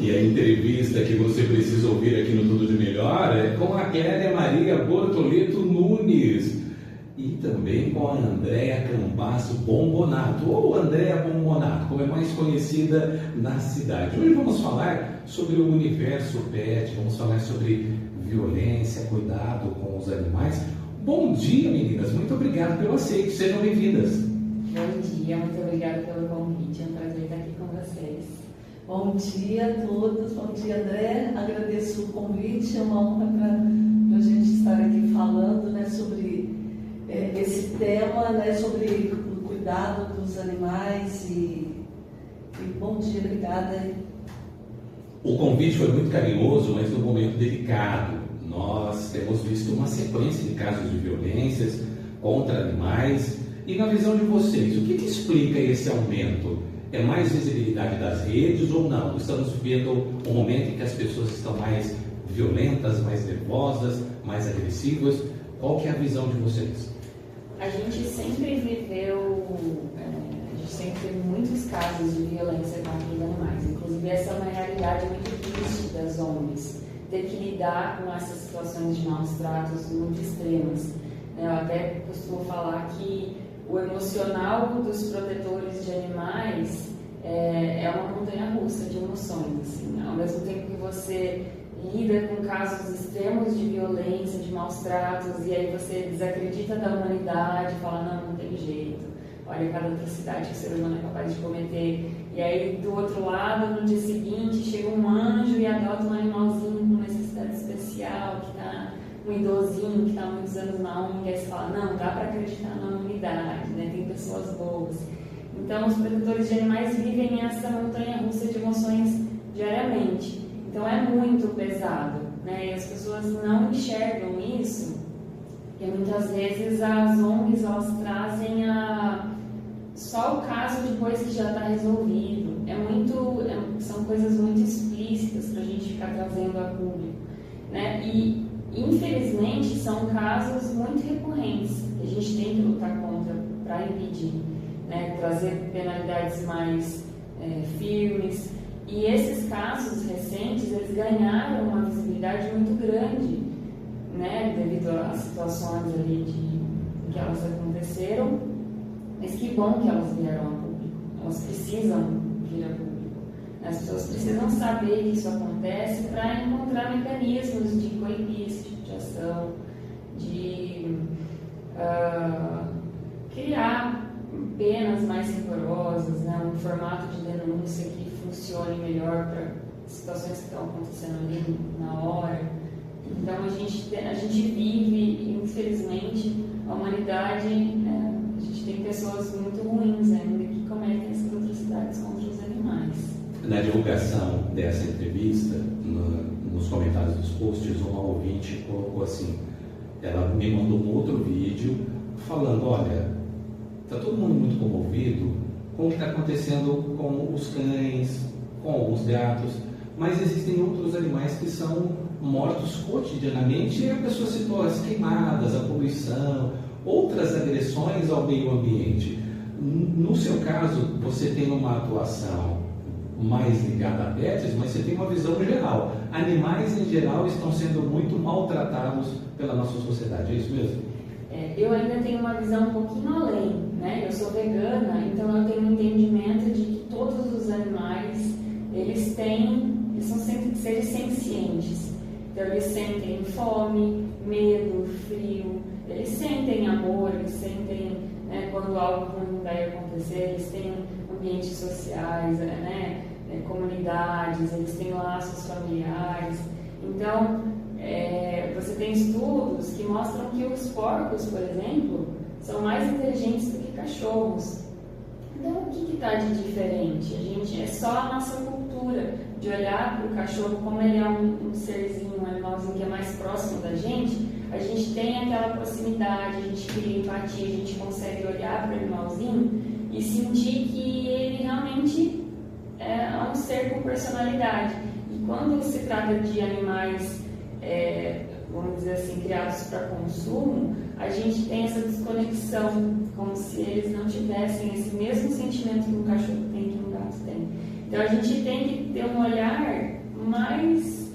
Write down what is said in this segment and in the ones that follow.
E a entrevista que você precisa ouvir aqui no Tudo de Melhor é com a Clélia Maria Bortoleto Nunes e também com a Andréa Cambasso Bombonato, ou Andréa Bombonato, como é mais conhecida na cidade. Hoje vamos falar sobre o universo pet, vamos falar sobre violência, cuidado com os animais. Bom dia, meninas, muito obrigado pelo aceite, sejam bem-vindas. Bom dia, muito obrigada pelo convite, é um prazer estar aqui com vocês. Bom dia a todos, bom dia André, agradeço o convite, é uma honra para a gente estar aqui falando, né, sobre esse tema, né, sobre o cuidado dos animais e bom dia, obrigada. O convite foi muito carinhoso, mas num momento delicado. Nós temos visto uma sequência de casos de violências contra animais e na visão de vocês, o que explica esse aumento? É mais visibilidade das redes ou não? Estamos vivendo um momento em que as pessoas estão mais violentas, mais nervosas, mais agressivas. Qual que é a visão de vocês? A gente sempre viveu, a gente sempre teve muitos casos de violência contra os animais. Inclusive, essa é uma realidade muito triste das ONGs, ter que lidar com essas situações de maus tratos muito extremas. Eu até costumo falar que o emocional dos protetores de animais é uma montanha-russa de emoções. Assim. Ao mesmo tempo que você lida com casos extremos de violência, de maus tratos, e aí você desacredita da humanidade, fala, não tem jeito, olha cada atrocidade que o ser humano é capaz de cometer. E aí, do outro lado, no dia seguinte, chega um anjo e adota um animalzinho com necessidade especial, que está um idosinho que está há muitos anos na ONG, e aí você fala, não, dá para acreditar na humanidade, né? Tem pessoas boas. Então, os protetores de animais vivem essa montanha-russa de emoções diariamente. Então, é muito pesado, né? E as pessoas não enxergam isso, e muitas vezes as ONGs, elas trazem só o caso depois que já está resolvido. São coisas muito explícitas para a gente ficar trazendo a público, né? E infelizmente são casos muito recorrentes que a gente tem que lutar contra para impedir, né? Trazer penalidades mais firmes. E esses casos recentes, eles ganharam uma visibilidade muito grande, né? Devido às situações ali que elas aconteceram. Mas que bom que elas vieram a público. Elas precisam vir a público. As pessoas precisam saber que isso acontece para encontrar mecanismos de coibir esse tipo de ação, de criar penas mais rigorosas, né? Um formato de denúncia que funcione melhor para situações que estão acontecendo ali na hora. Então a gente vive, infelizmente, a humanidade, a gente tem pessoas muito ruins ainda que cometem essas atrocidades contra os animais. Na divulgação dessa entrevista, nos comentários dos posts, uma ouvinte colocou assim, ela me mandou um outro vídeo falando, olha, está todo mundo muito comovido com o que está acontecendo com os cães, com os gatos, mas existem outros animais que são mortos cotidianamente e a pessoa citou as queimadas, a poluição, outras agressões ao meio ambiente. No seu caso, você tem uma atuação mais ligada a pets, mas você tem uma visão geral. Animais em geral estão sendo muito maltratados pela nossa sociedade, é isso mesmo? Eu ainda tenho uma visão um pouquinho além, né? Eu sou vegana, então eu tenho um entendimento de que todos os animais, eles são seres sencientes. Então eles sentem fome, medo, frio, eles sentem amor, eles sentem, né, quando algo ruim vai acontecer, eles têm ambientes sociais, né, comunidades, eles têm laços familiares. Então, você tem estudos que mostram que os porcos, por exemplo, são mais inteligentes do que cachorros. Então, o que está de diferente? É só a nossa cultura de olhar para o cachorro como ele é um serzinho, um animalzinho que é mais próximo da gente. A gente tem aquela proximidade, a gente cria empatia, a gente consegue olhar para o animalzinho e sentir que ele realmente é um ser com personalidade. E quando se trata de animais, vamos dizer assim, criados para consumo, a gente tem essa desconexão, como se eles não tivessem esse mesmo sentimento que um cachorro tem, que um gato tem. Então a gente tem que ter um olhar mais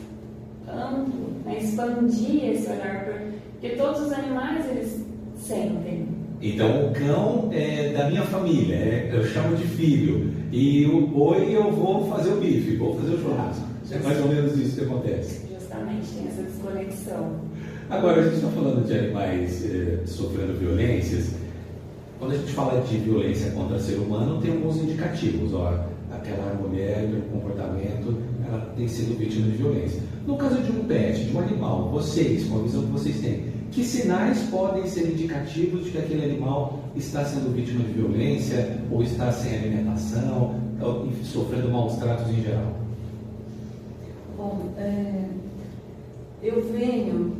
amplo, né? Expandir esse olhar, porque todos os animais eles sentem. Então o cão é da minha família, eu chamo de filho, e o boi eu vou fazer o bife, vou fazer o churrasco. É mais ou menos isso que acontece. Justamente, tem essa desconexão. Agora, a gente está falando de animais sofrendo violências. Quando a gente fala de violência contra o ser humano, tem alguns indicativos. Ó, aquela mulher, pelo comportamento, ela tem sido vítima de violência. No caso de um pet, de um animal, vocês, com a visão que vocês têm, que sinais podem ser indicativos de que aquele animal está sendo vítima de violência, ou está sem alimentação, ou sofrendo maus tratos em geral? Bom, eu venho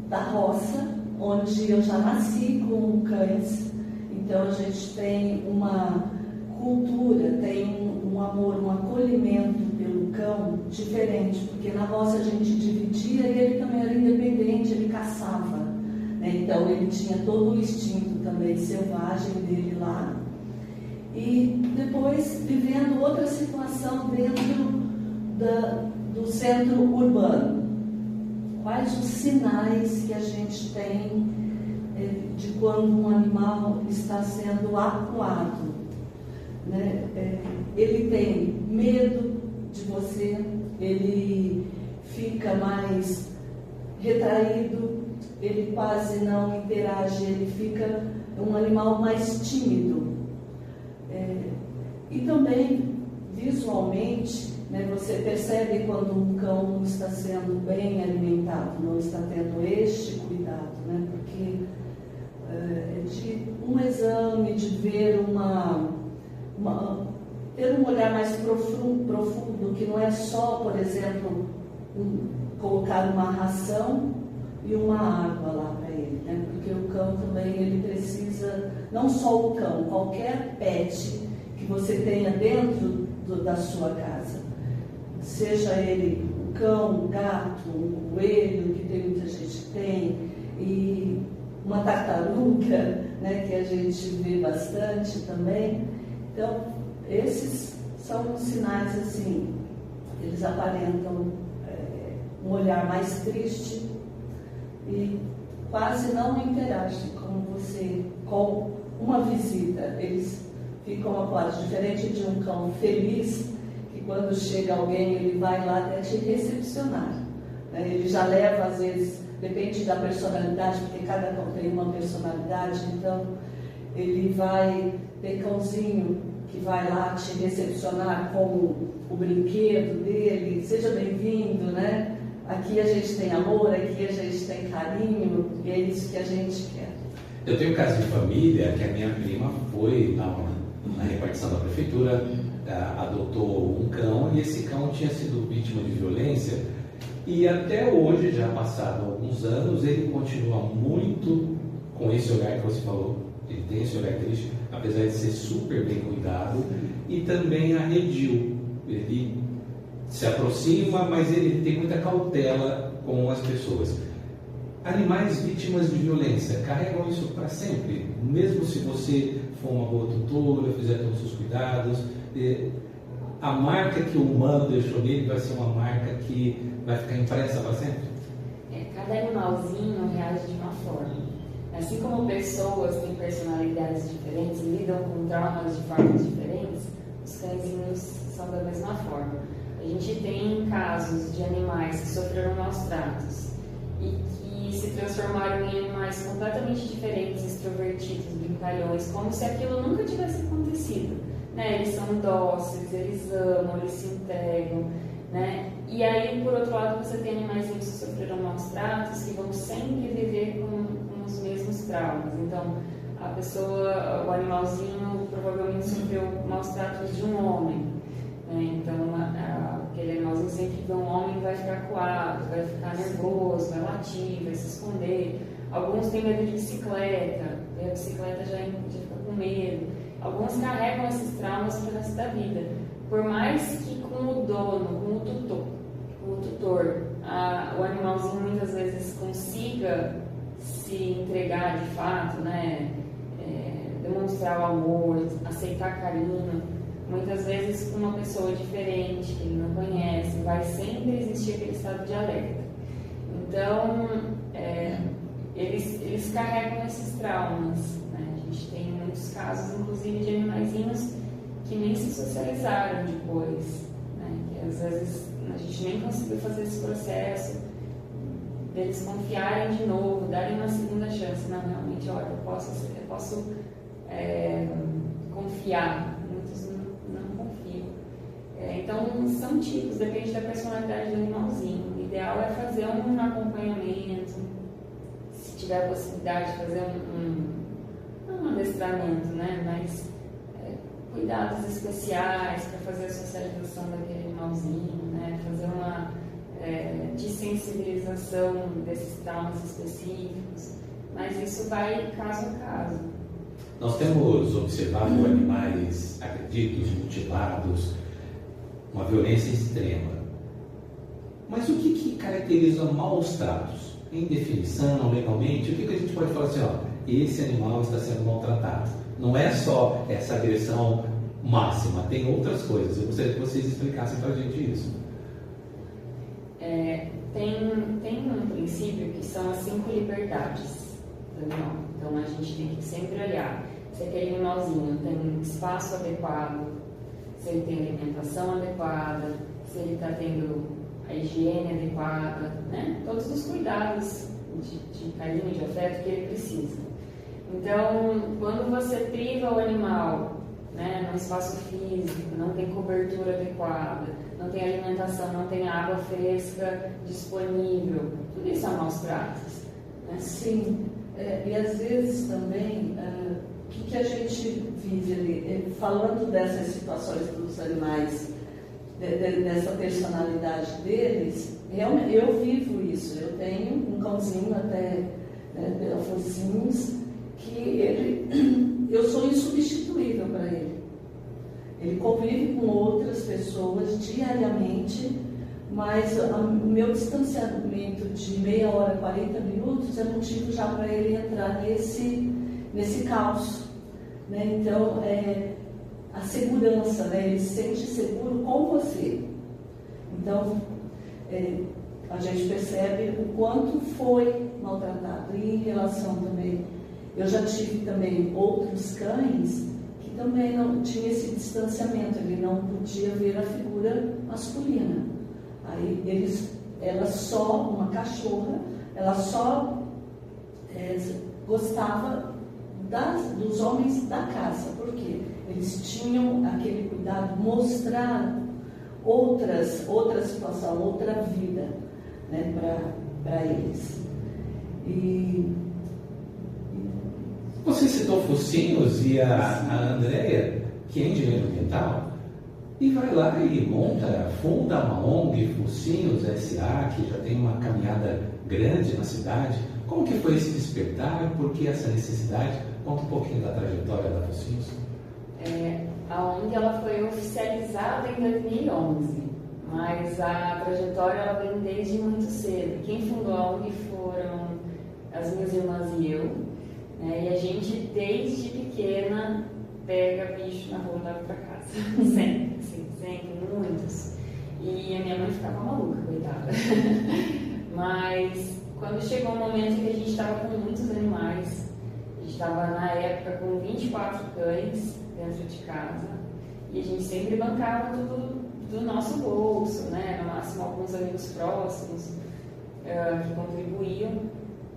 da roça, onde eu já nasci com cães, então a gente tem uma cultura, tem um amor, um acolhimento pelo cão diferente, porque na roça a gente dividia e ele também era independente, ele caçava, né? Então ele tinha todo o instinto também selvagem dele lá. E depois vivendo outra situação dentro do centro urbano. Quais os sinais que a gente tem de quando um animal está sendo acuado? Né? Ele tem medo de você, ele fica mais retraído, ele quase não interage, ele fica um animal mais tímido. E também, visualmente, né, você percebe quando um cão não está sendo bem alimentado, não está tendo este cuidado, né, porque de um exame, de ver ter um olhar mais profundo, que não é só, por exemplo, colocar uma ração e uma água lá para ele, né, porque o cão também ele precisa, não só o cão, qualquer pet que você tenha dentro da sua casa, seja ele um cão, um gato, um coelho, que tem muita gente que tem, e uma tartaruga, né, que a gente vê bastante também. Então, esses são sinais assim, eles aparentam um olhar mais triste e quase não interagem com você, com uma visita. Eles ficam acuados, diferente de um cão feliz, que quando chega alguém, ele vai lá até te recepcionar. Né? Ele já leva, às vezes, depende da personalidade, porque cada cão tem uma personalidade, então ele vai ter cãozinho que vai lá te recepcionar com o brinquedo dele, seja bem-vindo, né? Aqui a gente tem amor, aqui a gente tem carinho, e é isso que a gente quer. Eu tenho um caso de família que a minha prima foi na repartição da prefeitura, adotou um cão e esse cão tinha sido vítima de violência e até hoje, já passado alguns anos, ele continua muito com esse olhar que você falou. Ele tem esse olhar triste, apesar de ser super bem cuidado, e também arredio. Ele se aproxima, mas ele tem muita cautela com as pessoas. Animais vítimas de violência carregam isso para sempre, mesmo se você for uma boa tutora, fizer todos os cuidados, a marca que o humano deixou nele vai ser uma marca que vai ficar impressa para sempre? Cada animalzinho reage de uma forma. Assim como pessoas têm personalidades diferentes e lidam com traumas de formas diferentes, os cãezinhos são da mesma forma. A gente tem casos de animais que sofreram maus tratos e que se transformaram em animais completamente diferentes, extrovertidos, brincalhões, como se aquilo nunca tivesse acontecido. Né? Eles são dóceis, eles amam, eles se entregam. Né? E aí, por outro lado, você tem animais que sofreram maus tratos que vão sempre viver com os mesmos traumas. Então, a pessoa, o animalzinho provavelmente sofreu maus tratos de um homem. Né? Então, aquele animalzinho sempre que vê um homem vai ficar acuado, vai ficar nervoso, vai latir, vai se esconder. Alguns têm medo de bicicleta, e a bicicleta já fica com medo. Alguns carregam esses traumas para o resto da vida. Por mais que com o dono, com o tutor, o animalzinho muitas vezes consiga se entregar de fato, né? Demonstrar o amor, aceitar carinho, muitas vezes com uma pessoa diferente, que ele não conhece, vai sempre existir aquele estado de alerta. Então, eles carregam esses traumas, né? A gente tem muitos casos, inclusive, de animaizinhos que nem se socializaram depois, né? Que às vezes a gente nem conseguiu fazer esse processo deles confiarem de novo, darem uma segunda chance. Não, realmente, olha, eu posso confiar. Muitos não confiam. Então, são tipos, depende da personalidade do animalzinho. O ideal é fazer um acompanhamento, se tiver a possibilidade de fazer um adestramento, né? Mas cuidados especiais para fazer a socialização daquele animalzinho, né? Fazer uma desensibilização desses traumas específicos, mas isso vai caso a caso. Nós temos observado animais agredidos, mutilados, uma violência extrema. Mas o que caracteriza maus tratos? Em definição, legalmente, o que a gente pode falar assim, ó, esse animal está sendo maltratado? Não é só essa agressão máxima, tem outras coisas. Eu gostaria que vocês explicassem para a gente isso. Tem um princípio que são as 5 liberdades do animal. Então a gente tem que sempre olhar se aquele animalzinho tem espaço adequado, se ele tem alimentação adequada, se ele está tendo a higiene adequada, né? Todos os cuidados de carinho, de afeto que ele precisa. Então, quando você priva o animal, né, no espaço físico, não tem cobertura adequada, não tem alimentação, não tem água fresca disponível, tudo isso é maus tratos, né? Sim, e às vezes também, o que a gente vive ali, falando dessas situações dos animais, dessa personalidade deles, realmente eu vivo isso. Eu tenho um cãozinho até, Delfocinhos, que eu sou insubstituível para ele. Ele convive com outras pessoas diariamente, mas o meu distanciamento de meia hora, 40 minutos é motivo já para ele entrar nesse caos, né? Então, a segurança, né? Ele se sente seguro com você. Então, a gente percebe o quanto foi maltratado. E em relação também, eu já tive também outros cães que também não tinha esse distanciamento, ele não podia ver a figura masculina. Aí ela só, uma cachorra, ela só gostava dos homens da casa. Por quê? Eles tinham aquele cuidado, mostrar outra situação, outra vida, né, para eles. Você citou Focinhos e a Andréia, que é engenheira ambiental, e vai lá e funda uma ONG, Focinhos S.A., que já tem uma caminhada grande na cidade. Como que foi esse despertar? Por que essa necessidade? Conta um pouquinho da trajetória da Focinhos. A ONG ela foi oficializada em 2011, mas a trajetória ela vem desde muito cedo. Quem fundou a ONG foram as minhas irmãs e eu, né? E a gente, desde pequena, pega bicho na rua e leva para casa. Sempre, muitos. E a minha mãe ficava maluca, coitada. Mas quando chegou o momento que a gente estava com muitos animais, a gente estava na época com 24 cães dentro de casa, e a gente sempre bancava tudo do nosso bolso, né? No máximo alguns amigos próximos que contribuíam.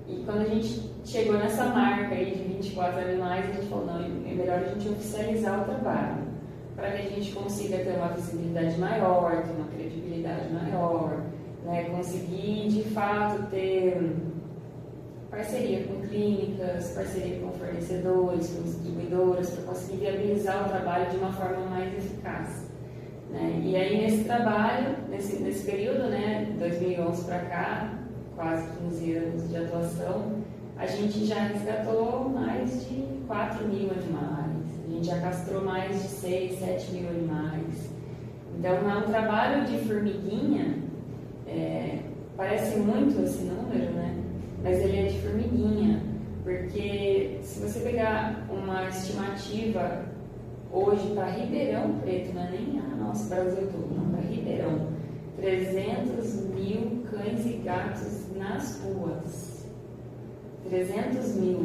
E quando a gente chegou nessa marca aí de 24 animais, a gente falou, não, é melhor a gente oficializar o trabalho, para que a gente consiga ter uma visibilidade maior, ter uma credibilidade maior, né? Conseguir de fato ter parceria com clínicas, parceria com fornecedores, com distribuidoras, para conseguir viabilizar o trabalho de uma forma mais eficaz, né? E aí nesse trabalho, nesse período, né, 2011 para cá, quase 15 anos de atuação, a gente já resgatou mais de 4 mil animais, a gente já castrou mais de 6, 7 mil animais. Então é um trabalho de formiguinha, parece muito esse número, né? Mas ele é de formiguinha, porque se você pegar uma estimativa hoje para Ribeirão Preto, não é nem a nosso Brasil todo, não, para Ribeirão, 300 mil cães e gatos nas ruas. 300 mil.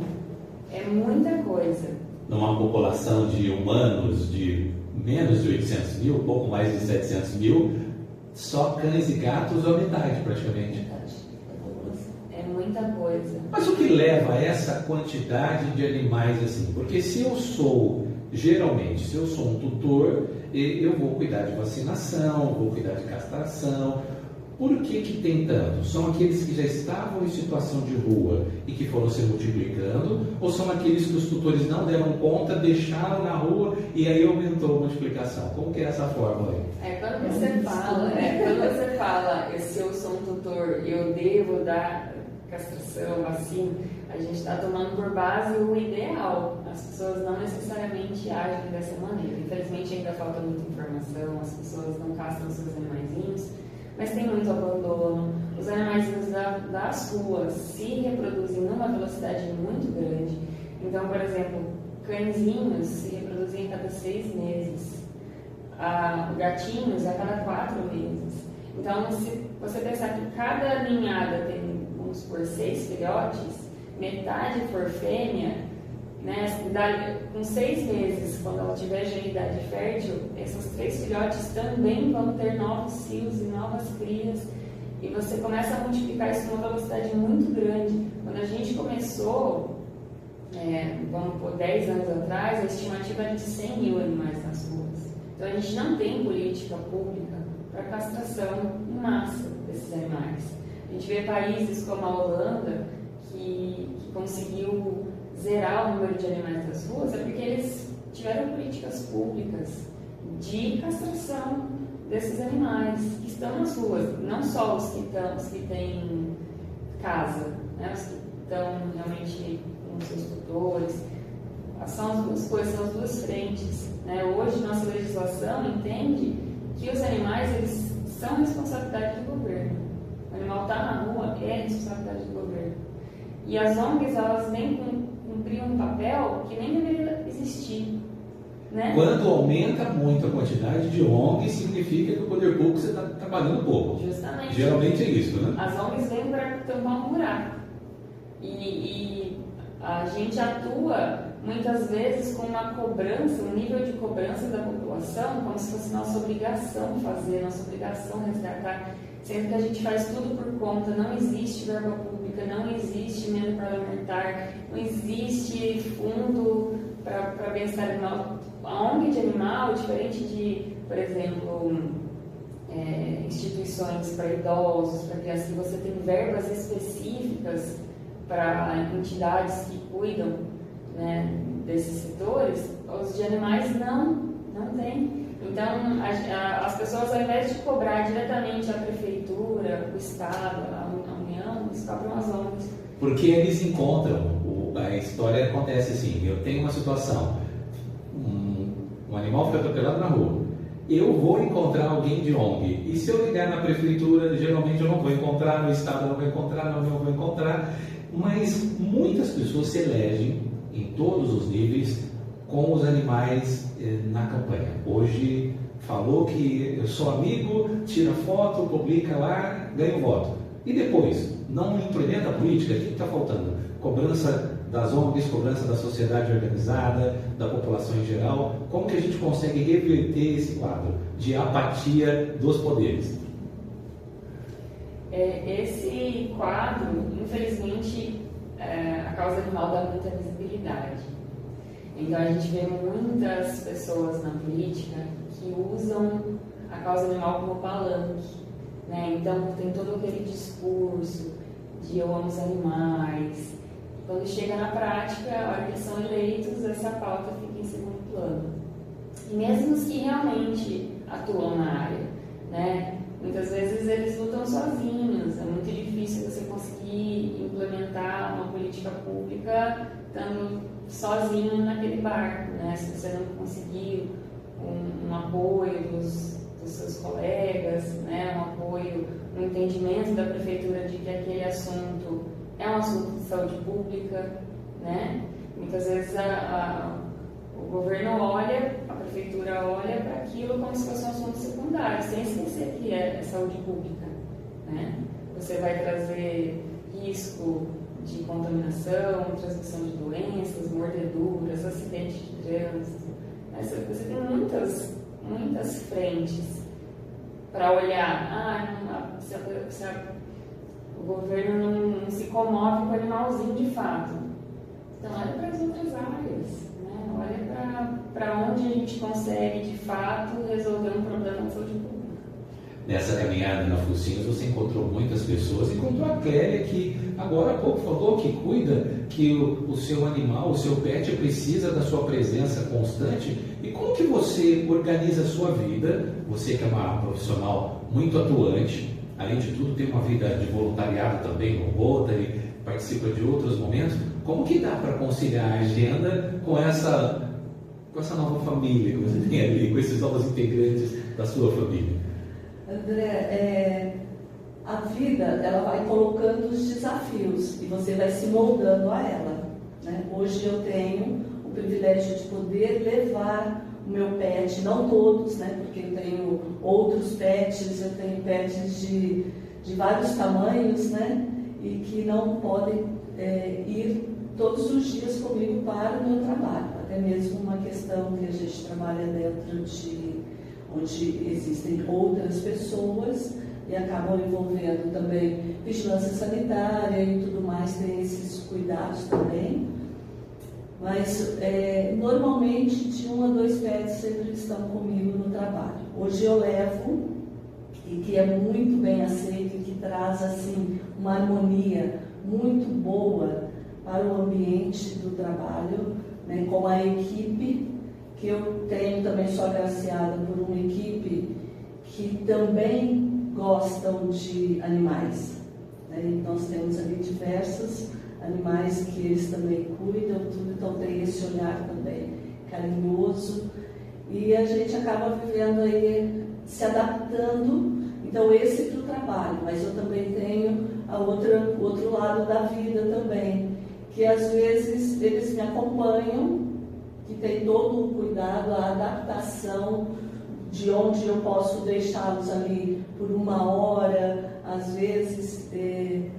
É muita coisa. Numa população de humanos de menos de 800 mil, pouco mais de 700 mil, só cães e gatos ou metade praticamente. É muita coisa. Mas o que leva a essa quantidade de animais assim? Porque se eu sou um tutor, eu vou cuidar de vacinação, vou cuidar de castração. Por que tem tanto? São aqueles que já estavam em situação de rua e que foram se multiplicando? Ou são aqueles que os tutores não deram conta, deixaram na rua e aí aumentou a multiplicação? Como que é essa fórmula aí? Quando você fala, se eu sou um tutor, eu devo dar castração, vacina, a gente está tomando por base o ideal. As pessoas não necessariamente agem dessa maneira. Infelizmente ainda falta muita informação, as pessoas não castram seus animaizinhos, mas tem muito abandono. Os animaizinhos das ruas se reproduzem numa velocidade muito grande. Então, por exemplo, cãezinhos se reproduzem a cada 6 meses, gatinhos a cada 4 meses. Então, se você pensar que cada ninhada tem, vamos supor, 6 filhotes, metade for fêmea, né, com 6 meses, quando ela tiver já em idade fértil, esses 3 filhotes também vão ter novos cios e novas crias, e você começa a multiplicar isso com uma velocidade muito grande. Quando a gente começou, vamos por 10 anos atrás, a estimativa era de 100 mil animais nas ruas. Então a gente não tem política pública para castração em massa desses animais. A gente vê países como a Holanda, que conseguiu zerar o número de animais das ruas, é porque eles tiveram políticas públicas de castração desses animais que estão nas ruas, não só os que têm casa, né, os que estão realmente com seus tutores. São as duas coisas, são as duas frentes, né? Hoje nossa legislação entende que os animais eles são responsabilidade do governo. O animal está na rua, é responsabilidade do governo. E as ONGs, elas vêm cumprir um papel que nem deveria existir, né? Quando aumenta muito a quantidade de ONGs, significa que o poder público você está trabalhando pouco. Justamente. Geralmente é isso, né? As ONGs vêm para tampar um buraco. E a gente atua muitas vezes com uma cobrança, um nível de cobrança da população, como se fosse nossa obrigação fazer, nossa obrigação resgatar, sendo que a gente faz tudo por conta. Não existe verba pública, não existe emenda parlamentar, não existe fundo para bem-estar animal. A ONG de animal, diferente de, por exemplo, instituições para idosos, para crianças, que você tem verbas específicas para entidades que cuidam, né, desses setores, os de animais não tem. Então, as pessoas, ao invés de cobrar diretamente a prefeitura, o Estado, a União, eles cobram as ONGs. Porque eles encontram, a história acontece assim, eu tenho uma situação, um animal foi atropelado na rua, eu vou encontrar alguém de ONG, e se eu ligar na prefeitura, geralmente eu não vou encontrar, no Estado eu não vou encontrar, na União eu vou encontrar, mas muitas pessoas se elegem em todos os níveis com os animais na campanha. Hoje falou que eu sou amigo, tira foto, publica lá, ganha o voto. E depois, não implementa a política? O que está faltando? Cobrança das ONGs, cobrança da sociedade organizada, da população em geral. Como que a gente consegue reverter esse quadro de apatia dos poderes? Esse quadro, infelizmente, a causa animal dá muita visibilidade. Então a gente vê muitas pessoas na política que usam a causa animal como palanque, né? Então tem todo aquele discurso de eu amo os animais. E quando chega na prática, a hora que eles são eleitos, essa pauta fica em segundo plano. E mesmo os que realmente atuam na área, né? Muitas vezes eles lutam sozinhos, é muito difícil você conseguir implementar uma política pública estando sozinho naquele barco, né? Se você não conseguir um apoio dos seus colegas, né? Um apoio, um entendimento da prefeitura de que aquele assunto é um assunto de saúde pública, né? Muitas vezes o governo olha a como se fosse um assunto secundário, sem esquecer que é saúde pública, né? Você vai trazer risco de contaminação, transmissão de doenças, mordeduras, acidente de trânsito. Você tem muitas frentes para olhar. Se o governo não se comove com o animalzinho de fato. Então, olha para as outras áreas, né? Olha para onde a gente consegue, de fato, resolver um problema de saúde pública. Nessa caminhada na Focinhos, você encontrou muitas pessoas, encontrou a Clélia, que agora há pouco falou que cuida, que o seu animal, o seu pet precisa da sua presença constante. E como que você organiza a sua vida? Você que é uma profissional muito atuante, além de tudo tem uma vida de voluntariado também no Rotary, participa de outros momentos. Como que dá para conciliar a agenda com essa nova família que você tem ali, com esses novos integrantes da sua família? André, a vida ela vai colocando os desafios e você vai se moldando a ela, né? Hoje eu tenho o privilégio de poder levar o meu pet, não todos, né? Porque eu tenho outros pets, eu tenho pets de vários tamanhos, né? E que não podem ir todos os dias comigo para o meu trabalho, até mesmo uma questão que a gente trabalha dentro de onde existem outras pessoas e acabam envolvendo também vigilância sanitária e tudo mais, tem esses cuidados também. Mas normalmente de 1 a 2 pets sempre estão comigo no trabalho. Hoje eu levo, e que é muito bem aceito e que traz assim uma harmonia muito boa para o ambiente do trabalho, né, com a equipe que eu tenho. Também sou agraciada por uma equipe que também gostam de animais, né? Nós temos ali diversos animais que eles também cuidam, tudo, então tem esse olhar também carinhoso e a gente acaba vivendo aí, se adaptando. Então esse para o trabalho, mas eu também tenho o outro lado da vida também, que às vezes eles me acompanham, que tem todo o cuidado, a adaptação de onde eu posso deixá-los ali por 1 hora, às vezes. E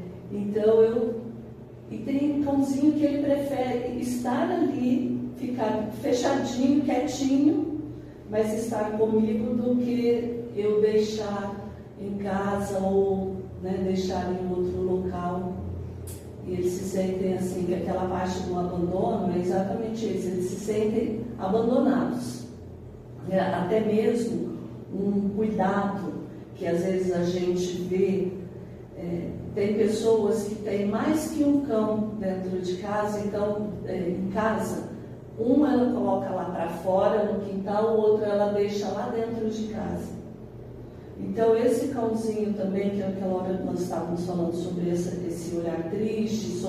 tem um cãozinho que ele prefere estar ali, ficar fechadinho, quietinho, mas estar comigo do que eu deixar em casa ou, né, deixar em outro local. E eles se sentem assim, que aquela parte do abandono é exatamente isso, eles se sentem abandonados. Até mesmo um cuidado que às vezes a gente vê, tem pessoas que têm mais que um cão dentro de casa, então em casa, um ela coloca lá para fora no quintal, o outro ela deixa lá dentro de casa. Então esse cãozinho também, que naquela hora nós estávamos falando sobre esse olhar triste,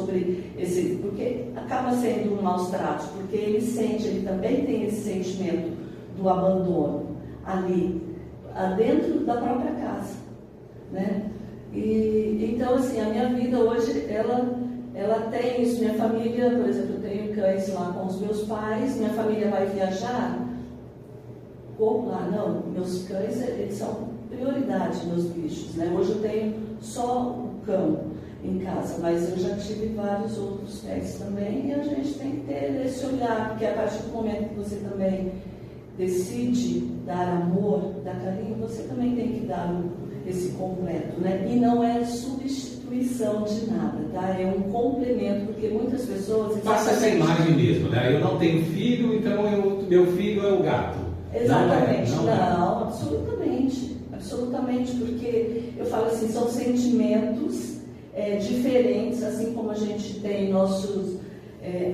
porque acaba sendo um maus tratos, porque ele também tem esse sentimento do abandono ali, dentro da própria casa, né? E então assim, a minha vida hoje, ela tem isso. Minha família, por exemplo, eu tenho cães lá com os meus pais, minha família vai viajar, como lá? Não, meus cães, eles são prioridade, meus bichos, né? Hoje eu tenho só o cão em casa, mas eu já tive vários outros pets também, e a gente tem que ter esse olhar, porque a partir do momento que você também decide dar amor, dar carinho, você também tem que dar esse completo, né? E não é substituição de nada, tá? É um complemento, porque muitas pessoas... Passa essa imagem mesmo, né? Eu não tenho filho, então meu filho é o gato. Exatamente, não, absolutamente, porque eu falo assim, são sentimentos diferentes, assim como a gente tem nossos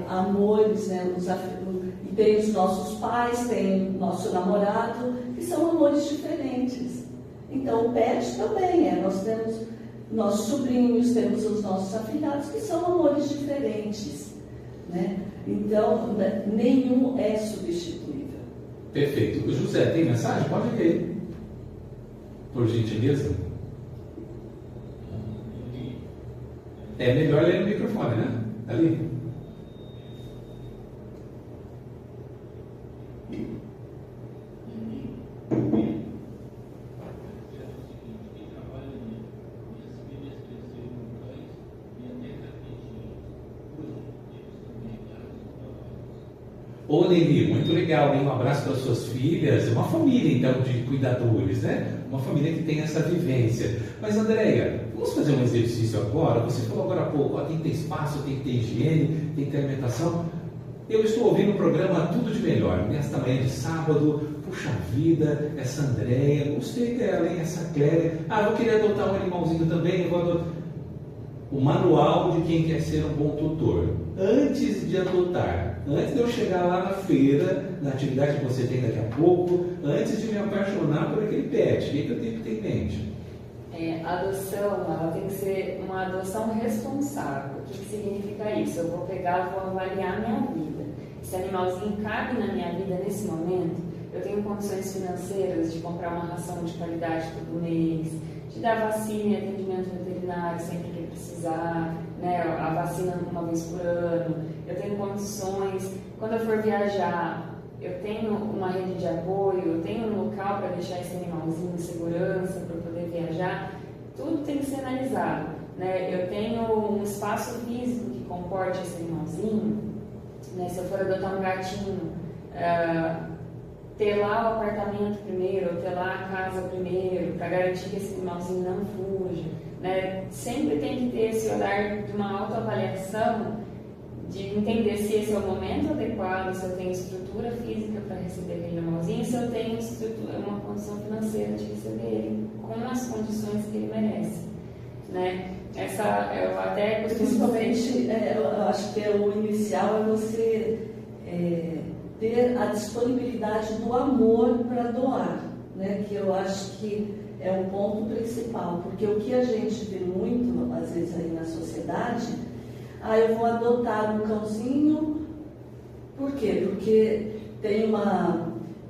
amores, né, e tem os nossos pais, tem nosso namorado, que são amores diferentes. Então o pet também nós temos nossos sobrinhos, temos os nossos afilhados, que são amores diferentes, né? Então nenhum é substituível. Perfeito. O José, tem mensagem? Pode ler. Por gentileza. É melhor ler no microfone, né? Ali. Ô Nelly, muito legal, hein? Um abraço para as suas filhas, uma família então de cuidadores, né? Uma família que tem essa vivência. Mas Andréia, vamos fazer um exercício agora? Você falou agora há pouco, ó, tem que ter espaço, tem que ter higiene, tem que ter alimentação. Eu estou ouvindo o programa Tudo de Melhor, nesta manhã de sábado. Puxa vida, essa Andréia, gostei dela, hein? Essa Cléria. Ah, eu queria adotar um animalzinho também, eu vou adotar. O manual de quem quer ser um bom tutor. Antes de adotar, antes de eu chegar lá na feira, na atividade que você tem daqui a pouco, antes de me apaixonar por aquele pet, o que eu tenho que ter em mente? A adoção, ela tem que ser uma adoção responsável. O que significa isso? Eu vou pegar, vou avaliar a minha vida. Esse animalzinho cabe na minha vida nesse momento? Eu tenho condições financeiras de comprar uma ração de qualidade todo mês, de dar vacina e atendimento veterinário sempre que precisar, né? A vacina uma vez por ano. Eu tenho condições, quando eu for viajar, eu tenho uma rede de apoio, eu tenho um local para deixar esse animalzinho em segurança para poder viajar. Tudo tem que ser analisado, né? Eu tenho um espaço físico que comporte esse animalzinho, né? Se eu for adotar um gatinho, ter lá o apartamento primeiro, ter lá a casa primeiro, para garantir que esse animalzinho não fuja, né? Sempre tem que ter esse olhar de uma autoavaliação, de entender se esse é o momento adequado, se eu tenho estrutura física para receber aquele animalzinho, se eu tenho uma condição financeira de receber ele com as condições que ele merece, né? Essa, eu até costumo principalmente, eu acho que o inicial é você ter a disponibilidade do amor para doar, né? Que eu acho que é o ponto principal, porque o que a gente vê muito, às vezes, aí na sociedade, eu vou adotar um cãozinho, por quê? Porque tem uma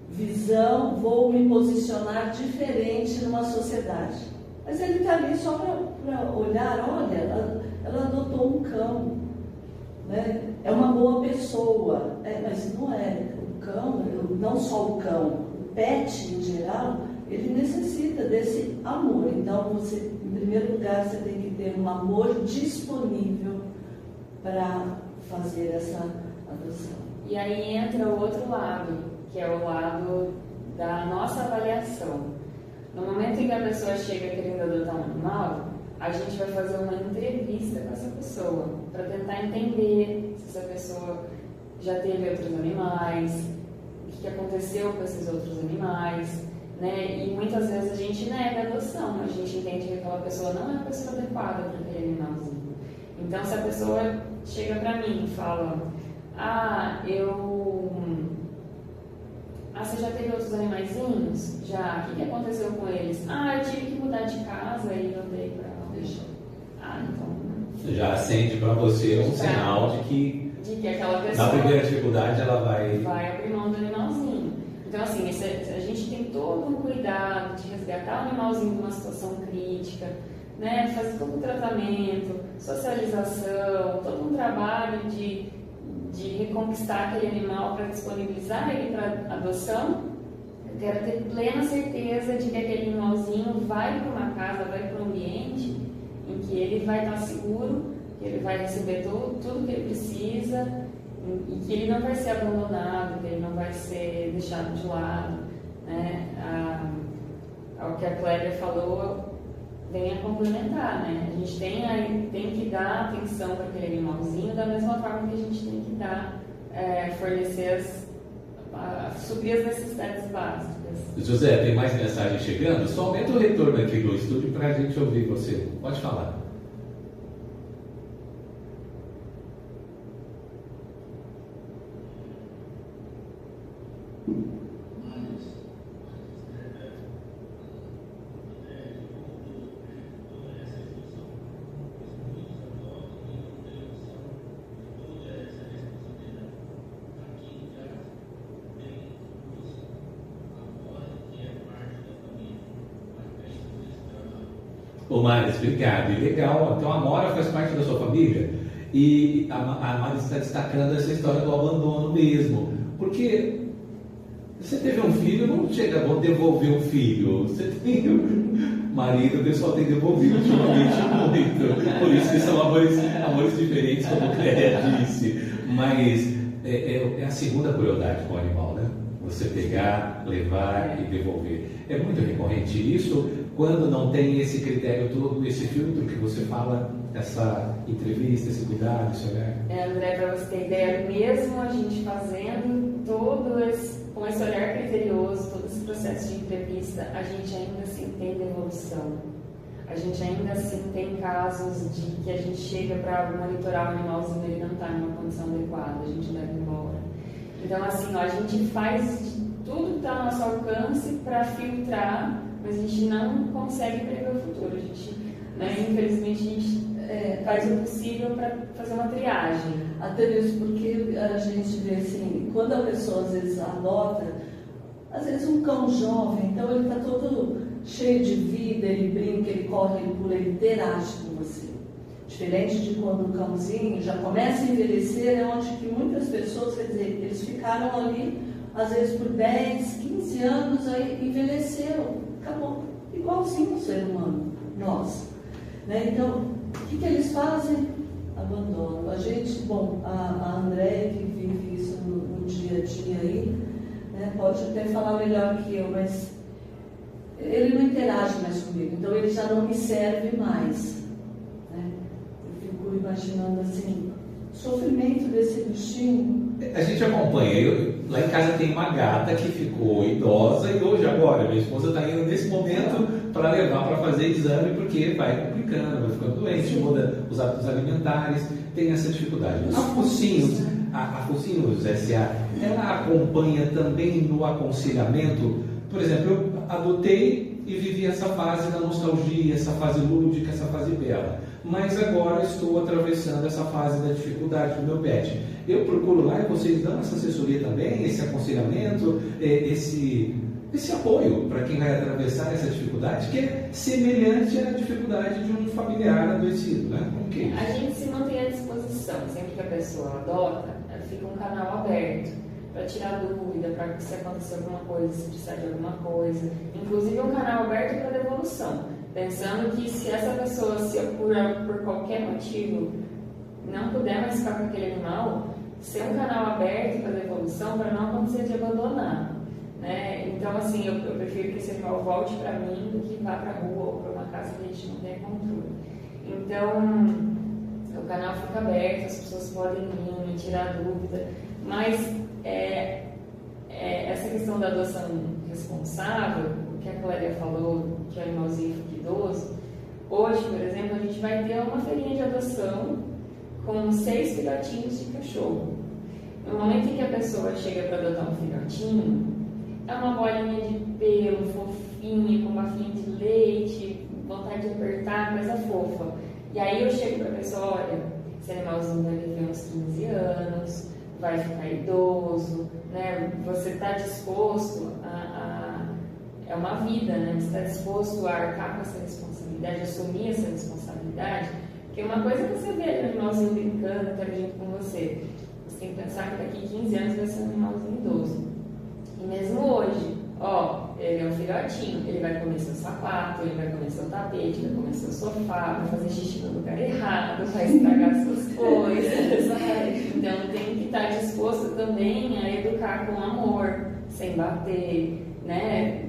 visão, vou me posicionar diferente numa sociedade. Mas ele está ali só para olhar, olha, ela adotou um cão, né? É uma boa pessoa, mas não é. O cão, não só o cão, o pet em geral, ele necessita desse amor. Então, você, em primeiro lugar, você tem que ter um amor disponível para fazer essa adoção. E aí entra o outro lado, que é o lado da nossa avaliação. No momento em que a pessoa chega querendo adotar um animal, a gente vai fazer uma entrevista com essa pessoa, para tentar entender se essa pessoa já teve outros animais, o que aconteceu com esses outros animais, né? E muitas vezes a gente nega a adoção, a gente entende que aquela pessoa não é a pessoa adequada para aquele animalzinho. Então, se a pessoa chega para mim e fala, você já teve outros animaizinhos? Já. O que aconteceu com eles? Eu tive que mudar de casa e eu dei para deixar. Então... Já acende para você um sinal de que aquela pessoa, na primeira dificuldade, ela vai abrir mão do animalzinho. Então, assim, a gente tem todo um cuidado de resgatar o animalzinho de uma situação crítica, né? Fazer todo o tratamento, socialização, todo um trabalho de reconquistar aquele animal para disponibilizar ele para adoção. Eu quero ter plena certeza de que aquele animalzinho vai para uma casa, vai para um ambiente em que ele vai estar seguro, que ele vai receber tudo que ele precisa e que ele não vai ser abandonado, que ele não vai ser deixado de lado, né? Ao que a Clélia falou, vem a complementar, né? A gente tem que dar atenção para aquele animalzinho da mesma forma que a gente tem que dar, fornecer suprir as necessidades básicas. José, tem mais mensagem chegando? Só aumenta o retorno aqui do estúdio para a gente ouvir você. Pode falar. Ô Maris, obrigado. E legal, então a Mora faz parte da sua família e a Maris está destacando essa história do abandono mesmo, porque você teve um filho, não chega a devolver um filho, você tem um marido, o pessoal tem devolvido ultimamente muito, por isso que são amores diferentes, como o Clélia disse, mas é a segunda crueldade com o animal, né? Você pegar, levar e devolver. É muito recorrente isso quando não tem esse critério todo, esse filtro que você fala, essa entrevista, esse cuidado, esse olhar. André, para você ter ideia, mesmo a gente fazendo com esse olhar criterioso, todo esse processo de entrevista, a gente ainda assim tem devolução. A gente ainda assim tem casos de que a gente chega para monitorar o animalzinho e ele não está em uma condição adequada, a gente leva embora. Então, assim, a gente faz tudo que está ao nosso alcance para filtrar, mas a gente não consegue prever o futuro. A gente, infelizmente, a gente faz o possível para fazer uma triagem. Até mesmo porque a gente vê assim, quando a pessoa às vezes adota, às vezes um cão jovem, então ele está todo cheio de vida, ele brinca, ele corre, ele pula, ele interage com você. Diferente de quando o cãozinho já começa a envelhecer, é onde que muitas pessoas, quer dizer, eles ficaram ali, às vezes por 10, 15 anos, aí envelheceram, acabou, igualzinho o ser humano, nós. Né? Então, o que eles fazem? Abandonam. A gente, a Andréia, que vive isso no dia a dia aí, né, pode até falar melhor que eu, mas ele não interage mais comigo, então ele já não me serve mais. Né? Eu fico imaginando assim, o sofrimento desse bichinho. A gente acompanha, lá em casa tem uma gata que ficou idosa e hoje agora, minha esposa está indo nesse momento para levar para fazer exame porque vai complicando, vai ficando doente, muda os hábitos alimentares, tem essa dificuldade. A Focinhos S.A., ela acompanha também no aconselhamento. Por exemplo, eu adotei e vivi essa fase da nostalgia, essa fase lúdica, essa fase bela. Mas agora estou atravessando essa fase da dificuldade do meu pet. Eu procuro lá e vocês dão essa assessoria também, esse aconselhamento, esse apoio para quem vai atravessar essa dificuldade, que é semelhante à dificuldade de um familiar adoecido, né? Okay. A gente se mantém à disposição. Sempre que a pessoa adota, fica um canal aberto para tirar dúvida, para se acontecer alguma coisa, se precisar de alguma coisa. Inclusive um canal aberto para devolução, pensando que se essa pessoa, por qualquer motivo, não puder mais ficar com aquele animal, ser um canal aberto para devolução para não acontecer de abandonar. Né? Então, assim, eu prefiro que esse animal volte para mim do que vá para a rua ou para uma casa que a gente não tenha controle. Então, o canal fica aberto, as pessoas podem vir, tirar dúvida, mas essa questão da adoção responsável, o que a Clélia falou, que o animalzinho fica idoso, hoje, por exemplo, a gente vai ter uma feirinha de adoção com 6 filhotinhos de cachorro. No momento em que a pessoa chega para adotar um filhotinho, é uma bolinha de pelo, fofinha, com bafinha de leite, vontade de apertar, coisa fofa. E aí eu chego para a pessoa, olha, esse animalzinho vai viver uns 15 anos, vai ficar idoso, né? Você está disposto é uma vida, né? Você está disposto a arcar com essa responsabilidade, assumir essa responsabilidade, porque uma coisa é você ver o animalzinho brincando, interagindo com você. Você tem que pensar que daqui 15 anos vai ser um animalzinho idoso. E mesmo hoje, ele é um filhotinho, ele vai comer seu sapato, ele vai comer seu tapete, vai comer seu sofá, vai fazer xixi no lugar errado, vai estragar suas coisas. Então tem que estar disposto também a educar com amor, sem bater, né?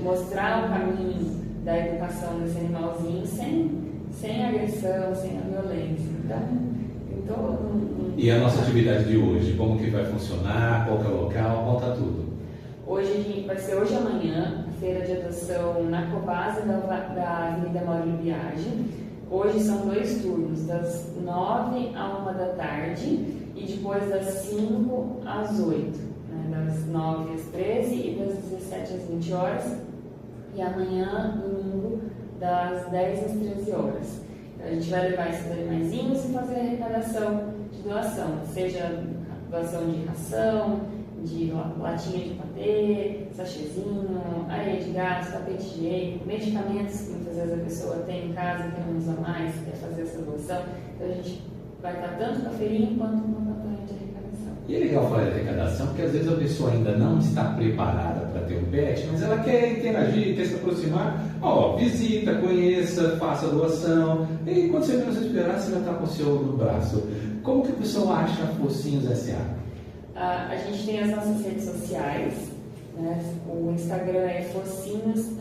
Mostrar o caminho da educação desse animalzinho sem agressão, sem a violência. Então, E a nossa atividade de hoje, como que vai funcionar, qual que é o local, conta tudo. Hoje vai ser hoje e amanhã, a feira de adoção na Cobasa da Avenida Maurílio Biagi. Hoje são 2 turnos, das 9 à 1 da tarde e depois das 5 às 8, né? Das 9 às 13 e das 17 às 20 horas. E amanhã, domingo, das 10 às 13 horas. Então, a gente vai levar esses animaizinhos e fazer a arrecadação de doação, seja doação de ração, de latinha de patê, sachêzinho, areia de gato, tapete higiênico, medicamentos que muitas vezes a pessoa tem em casa que não usa mais, quer fazer essa doação. Então a gente vai estar tanto com a feirinha quanto com a campanha de arrecadação. E é legal falar de arrecadação, porque às vezes a pessoa ainda não está preparada para ter um pet, mas ela quer interagir, quer se aproximar. Visita, conheça, faça doação. E quando você menos esperar, você já está com o seu no braço. Como que a pessoa acha Focinhos S.A.? A gente tem as nossas redes sociais, né? O Instagram é focinhos_SA,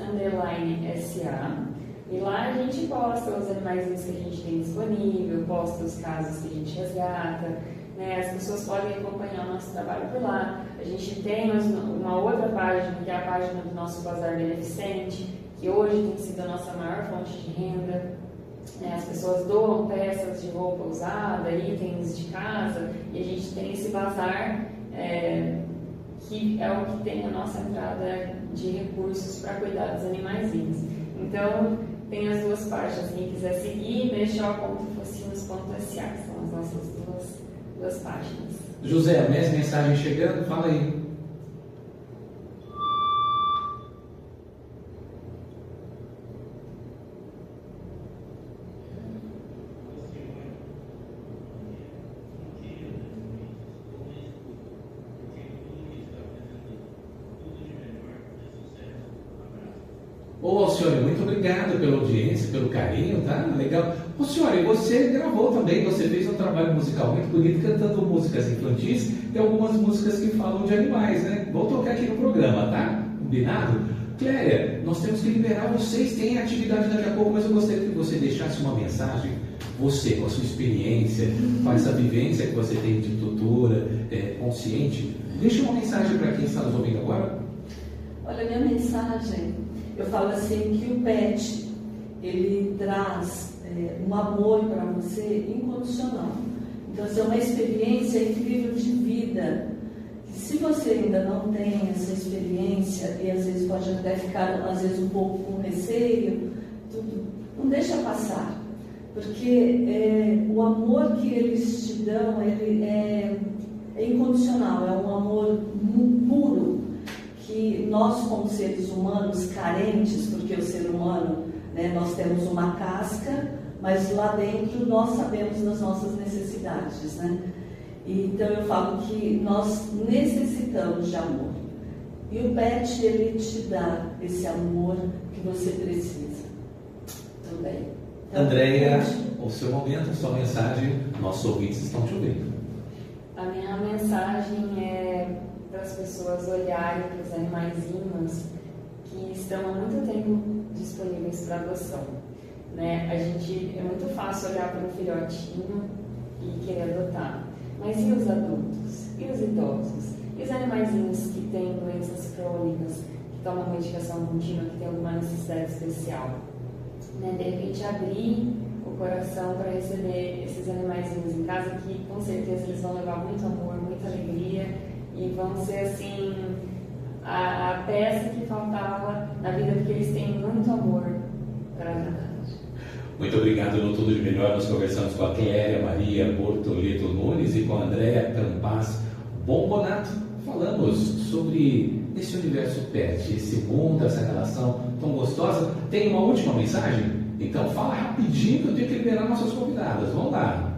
e lá a gente posta os animais que a gente tem disponível, posta os casos que a gente resgata, né? As pessoas podem acompanhar o nosso trabalho por lá. A gente tem uma outra página, que é a página do nosso Bazar Beneficente, que hoje tem sido a nossa maior fonte de renda. As pessoas doam peças de roupa usada, itens de casa, e a gente tem esse bazar que é o que tem a nossa entrada de recursos para cuidar dos animaizinhos. Então, tem as duas páginas, quem quiser seguir, brechó.focinhos.sa, são as nossas duas páginas. José, mais mensagem chegando? Fala aí. Ô, Alcione, muito obrigado pela audiência, pelo carinho, tá? Legal. Ô, Alcione, você gravou também, você fez um trabalho musical muito bonito, cantando músicas infantis e algumas músicas que falam de animais, né? Vou tocar aqui no programa, tá? Combinado? Clélia, nós temos que liberar vocês, tem atividade daqui a pouco, mas eu gostaria que você deixasse uma mensagem, você, com a sua experiência, com essa vivência que você tem de tutora, consciente, deixa uma mensagem para quem está nos ouvindo agora. Olha, minha mensagem, eu falo assim que o pet, ele traz um amor para você incondicional. Então, assim, é uma experiência incrível de vida. Se você ainda não tem essa experiência, e às vezes pode até ficar, às vezes, um pouco com receio, não deixa passar. Porque o amor que eles te dão, ele é incondicional, é um amor puro, que nós, como seres humanos carentes, porque o ser humano, né, nós temos uma casca, mas lá dentro nós sabemos das nossas necessidades, né? Então eu falo que nós necessitamos de amor. E o pet, ele te dá esse amor que você precisa. Também. Então, Andréia, o seu momento, a sua mensagem, nossos ouvintes estão te ouvindo. A minha mensagem é para as pessoas olharem para os animaizinhos que estão há muito tempo disponíveis para adoção, né? É muito fácil olhar para um filhotinho e querer adotar, mas e os adultos? E os idosos? E os animaizinhos que têm doenças crônicas, que tomam medicação contínua, que têm alguma necessidade especial? Né? De repente abrir o coração para receber esses animaizinhos em casa, que com certeza eles vão levar muito amor, muita alegria, e vão ser assim a peça que faltava na vida, porque eles têm muito amor para dar. Muito obrigado no Tudo de Melhor. Nós conversamos com a Clélia Maria Bortoleto Nunes e com a Andréia Campas Bombonato. Falamos sobre esse universo pet, esse mundo, essa relação tão gostosa. Tem uma última mensagem? Então fala rapidinho que eu tenho que liberar nossas convidadas. Vamos lá.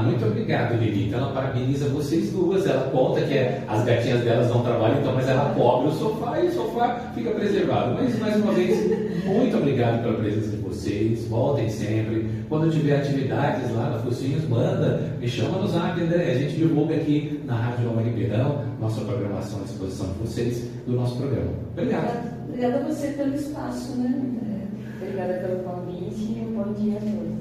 Muito obrigado, Lili. Então ela parabeniza vocês duas. Ela conta que as gatinhas delas não trabalham, então, mas ela cobre o sofá e o sofá fica preservado. Mas mais uma vez, muito obrigado pela presença de vocês. Voltem sempre. Quando tiver atividades lá na Focinhos, me chama no zap, né? A gente divulga aqui na Rádio Nova Ribeirão nossa programação à disposição de vocês do nosso programa. Obrigado. Obrigada a você pelo espaço, né? Obrigada pelo convite e um bom dia a todos.